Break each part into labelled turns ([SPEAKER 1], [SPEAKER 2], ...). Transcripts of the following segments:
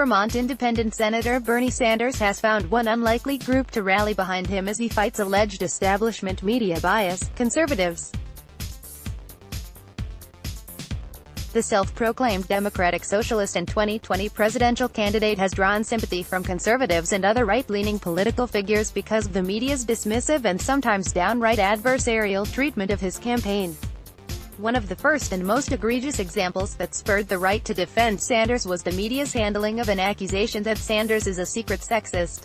[SPEAKER 1] Vermont Independent Senator Bernie Sanders has found one unlikely group to rally behind him as he fights alleged establishment media bias: conservatives. The self-proclaimed Democratic socialist and 2020 presidential candidate has drawn sympathy from conservatives and other right-leaning political figures because of the media's dismissive and sometimes downright adversarial treatment of his campaign. One of the first and most egregious examples that spurred the right to defend Sanders was the media's handling of an accusation that Sanders is a secret sexist.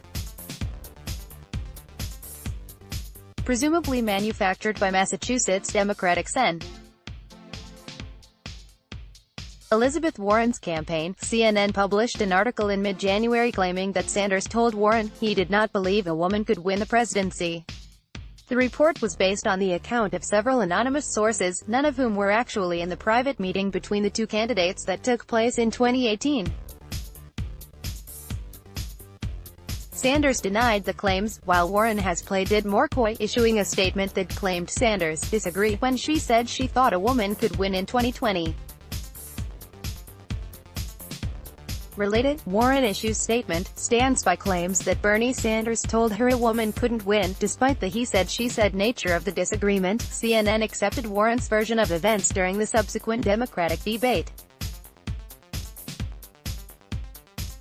[SPEAKER 1] Presumably manufactured by Massachusetts Democratic Sen. Elizabeth Warren's campaign. CNN published an article in mid-January claiming that Sanders told Warren he did not believe a woman could win the presidency. The report was based on the account of several anonymous sources, none of whom were actually in the private meeting between the two candidates that took place in 2018. Sanders denied the claims, while Warren has played it more coy, issuing a statement that claimed Sanders disagreed when she said she thought a woman could win in 2020. Related, Warren issues statement, stands by claims that Bernie Sanders told her a woman couldn't win. Despite the he-said-she-said nature of the disagreement, CNN accepted Warren's version of events during the subsequent Democratic debate.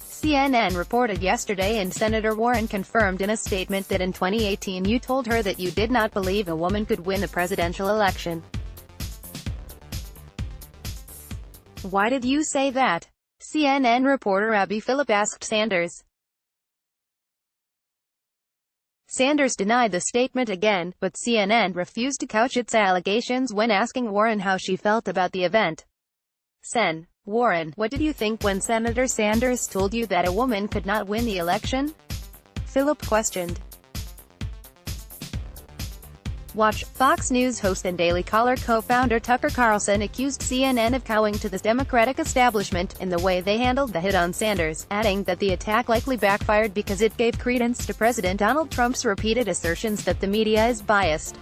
[SPEAKER 1] CNN reported yesterday, and Senator Warren confirmed in a statement that in 2018 you told her that you did not believe a woman could win the presidential election. Why did you say that? CNN reporter Abby Phillip asked Sanders. Sanders denied the statement again, but CNN refused to couch its allegations when asking Warren how she felt about the event. Sen. Warren, what did you think when Senator Sanders told you that a woman could not win the election? Phillip questioned. Watch. Fox News host and Daily Caller co-founder Tucker Carlson accused CNN of cowing to the Democratic establishment in the way they handled the hit on Sanders, adding that the attack likely backfired because it gave credence to President Donald Trump's repeated assertions that the media is biased.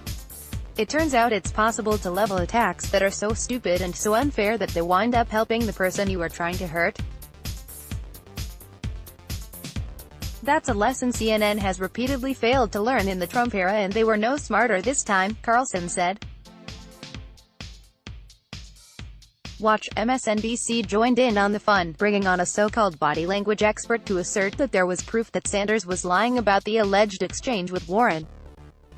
[SPEAKER 1] It turns out it's possible to level attacks that are so stupid and so unfair that they wind up helping the person you are trying to hurt. That's a lesson CNN has repeatedly failed to learn in the Trump era, and they were no smarter this time, Carlson said. Watch. MSNBC joined in on the fun, bringing on a so-called body language expert to assert that there was proof that Sanders was lying about the alleged exchange with Warren.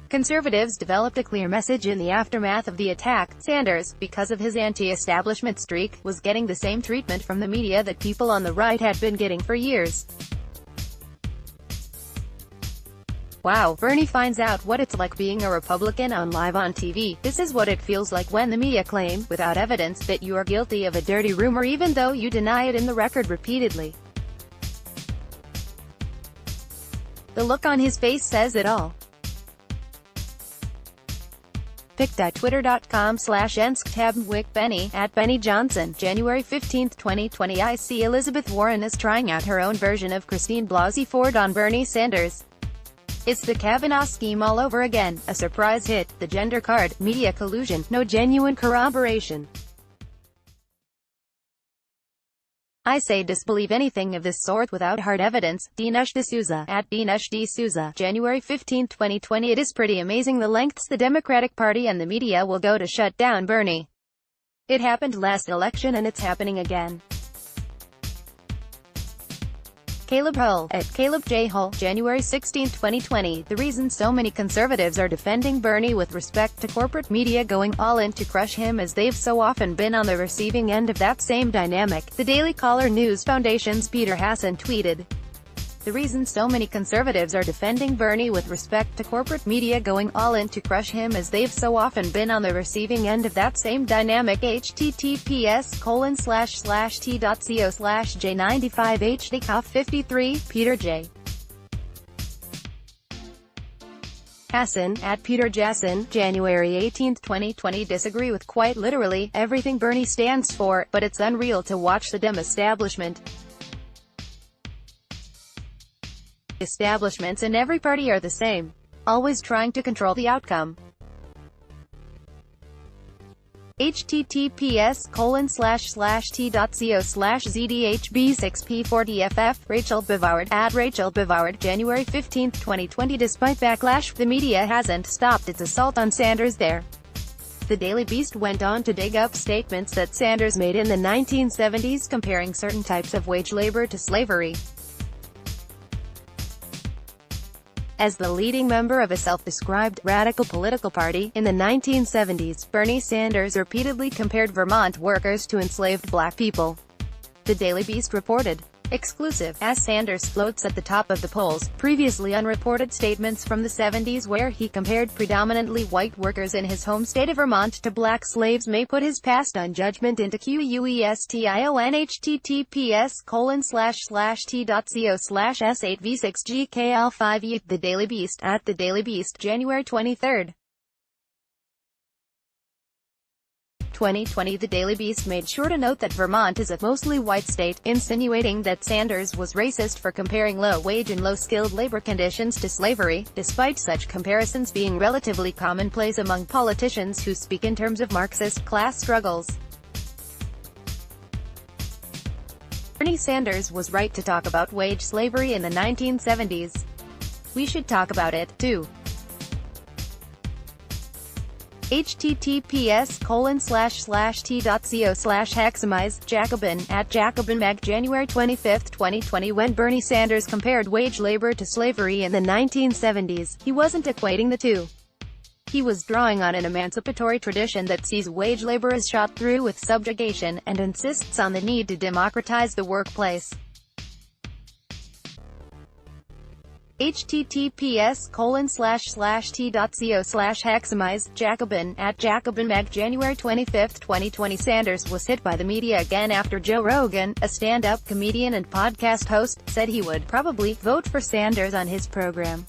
[SPEAKER 1] Conservatives developed a clear message in the aftermath of the attack. Sanders, because of his anti-establishment streak, was getting the same treatment from the media that people on the right had been getting for years. Wow, Bernie finds out what it's like being a Republican on live on TV. This is what it feels like when the media claim, without evidence, that you are guilty of a dirty rumor even though you deny it in the record repeatedly. The look on his face says it all. pic.twitter.com/ensktabnwick Benny Johnson, January 15, 2020. I see Elizabeth Warren is trying out her own version of Christine Blasey Ford on Bernie Sanders. It's the Kavanaugh scheme all over again, a surprise hit, the gender card, media collusion, no genuine corroboration. I say disbelieve anything of this sort without hard evidence. Dinesh D'Souza, Dinesh D'Souza, January 15, 2020. It is pretty amazing the lengths the Democratic Party and the media will go to shut down Bernie. It happened last election and it's happening again. Caleb Hull, Caleb J. Hull, January 16, 2020. The reason so many conservatives are defending Bernie with respect to corporate media going all in to crush him is they've so often been on the receiving end of that same dynamic. The Daily Caller News Foundation's Peter Hassan tweeted. The reason so many conservatives are defending Bernie with respect to corporate media going all in to crush him is they've so often been on the receiving end of that same dynamic. https://t.co/j95hdcoff53, Peter J. Hassan, Peter Jasson, January 18, 2020. Disagree with quite literally everything Bernie stands for, but it's unreal to watch the Dem establishment. Establishments in every party are the same, always trying to control the outcome. https://t.co/zdhb6p40ff Rachel Bivard, @Rachel Bivard, January 15, 2020. Despite backlash, the media hasn't stopped its assault on Sanders there. The Daily Beast went on to dig up statements that Sanders made in the 1970s comparing certain types of wage labor to slavery. As the leading member of a self-described radical political party in the 1970s, Bernie Sanders repeatedly compared Vermont workers to enslaved black people. The Daily Beast reported. Exclusive, as Sanders floats at the top of the polls, previously unreported statements from the 70s where he compared predominantly white workers in his home state of Vermont to black slaves may put his past on judgment into question. https://t.co/s8v6gkl5e The Daily Beast, @The Daily Beast, January 23, 2020. The Daily Beast made sure to note that Vermont is a mostly white state, insinuating that Sanders was racist for comparing low-wage and low-skilled labor conditions to slavery, despite such comparisons being relatively commonplace among politicians who speak in terms of Marxist class struggles. Bernie Sanders was right to talk about wage slavery in the 1970s. We should talk about it, too. https://t.co/hexamize Jacobin, @JacobinMag, January 25, 2020. When Bernie Sanders compared wage labor to slavery in the 1970s, he wasn't equating the two. He was drawing on an emancipatory tradition that sees wage labor as shot through with subjugation, and insists on the need to democratize the workplace. https://t.co/hexamize Jacobin, @JacobinMag, January 25, 2020. Sanders was hit by the media again after Joe Rogan, a stand-up comedian and podcast host, said he would probably vote for Sanders on his program.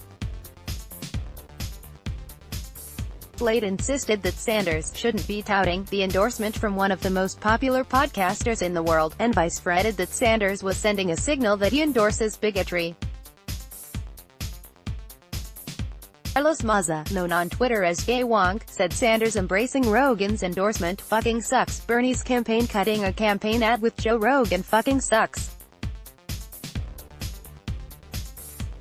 [SPEAKER 1] Slate insisted that Sanders shouldn't be touting the endorsement from one of the most popular podcasters in the world, and Vice fretted that Sanders was sending a signal that he endorses bigotry. Carlos Maza, known on Twitter as Gay Wonk, said Sanders embracing Rogan's endorsement fucking sucks. Bernie's campaign cutting a campaign ad with Joe Rogan fucking sucks.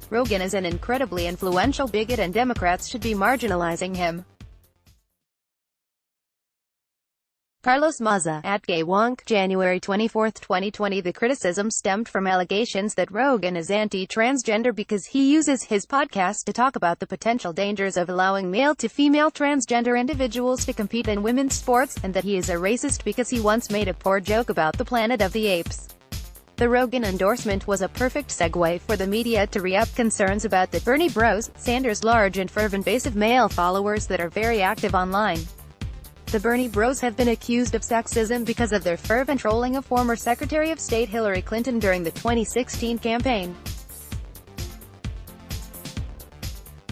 [SPEAKER 1] Rogan is an incredibly influential bigot and Democrats should be marginalizing him. Carlos Maza, @Gay Wonk, January 24, 2020. The criticism stemmed from allegations that Rogan is anti-transgender because he uses his podcast to talk about the potential dangers of allowing male-to-female transgender individuals to compete in women's sports, and that he is a racist because he once made a poor joke about the Planet of the Apes. The Rogan endorsement was a perfect segue for the media to re-up concerns about the Bernie Bros, Sanders' large and fervent base of male followers that are very active online. The Bernie Bros have been accused of sexism because of their fervent trolling of former Secretary of State Hillary Clinton during the 2016 campaign.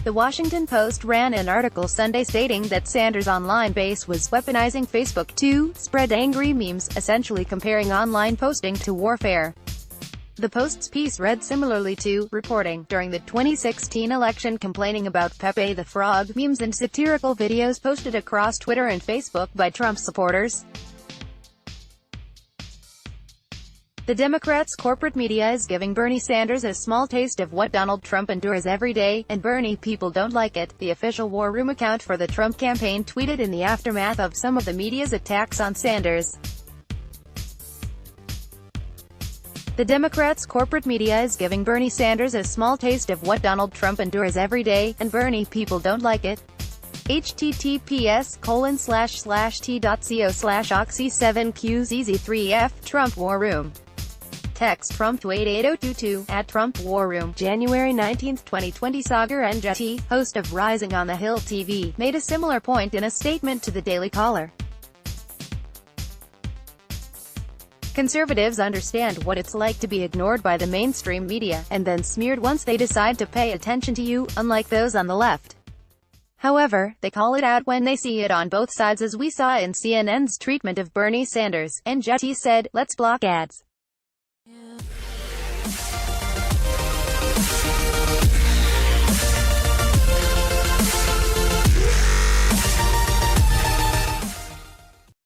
[SPEAKER 1] The Washington Post ran an article Sunday stating that Sanders' online base was weaponizing Facebook to spread angry memes, essentially comparing online posting to warfare. The Post's piece read similarly to reporting during the 2016 election complaining about Pepe the Frog memes and satirical videos posted across Twitter and Facebook by Trump supporters. The Democrats' corporate media is giving Bernie Sanders a small taste of what Donald Trump endures every day, and Bernie people don't like it, the official War Room account for the Trump campaign tweeted in the aftermath of some of the media's attacks on Sanders. The Democrats' corporate media is giving Bernie Sanders a small taste of what Donald Trump endures every day, and Bernie people don't like it. https://t.co/oxy7qzz3f Trump War Room. Text Trump to 88022, @Trump War Room, January 19, 2020. Sagar Enjeti, host of Rising on the Hill TV, made a similar point in a statement to the Daily Caller. Conservatives understand what it's like to be ignored by the mainstream media, and then smeared once they decide to pay attention to you, unlike those on the left. However, they call it out when they see it on both sides, as we saw in CNN's treatment of Bernie Sanders. Enjeti said, "Let's block ads.